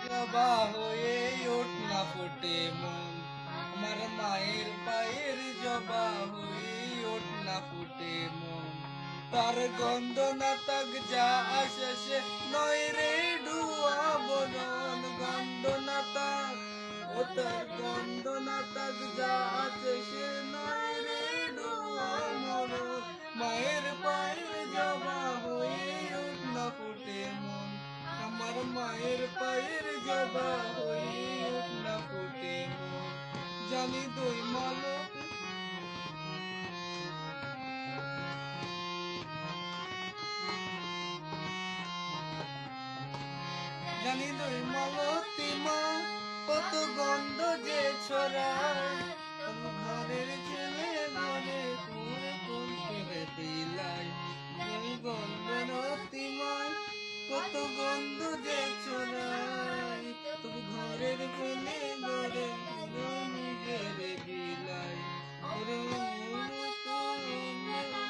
জবা হয়ে ওঠ না ফোটে মন, আমার মায়ের পায়ের জবা হয়ে ওঠ না ফোটে মন। তার গন্ধ না তাক যা আসে সে নয় রে ডুয়া বদন, গন্ধ না তাক ও তার গন্ধ না তাক যা আসে সে নয় রে ডুয়া মরণ। মায়ের পায়ের জবা হয়ে ওঠ না ফোটে মন, আমার মায়ের পায়ের জবা হয়ে ওঠ না ফোটে মন। জানি দুই মালক জানি দুই মালতী মা কত গন্ধ যে ছড়ায়, তবু ঘরের ছেলে ঘরে তোর কোন করে পিলাই। দুই গন্ধ রতিমায় কত গন্ধ যে ছড়ায়, তবু ঘরের ছেলে ঘরে নিজের বিলাই। ওরে ওরে তোর মতো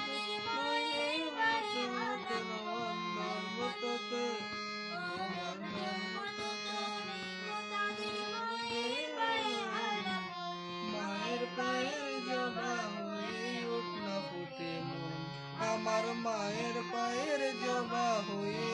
মায়ের পায়ের জবা হয়ে ওঠ না ফোটে মন, আমার মায়ের পায়ের জবা হয়ে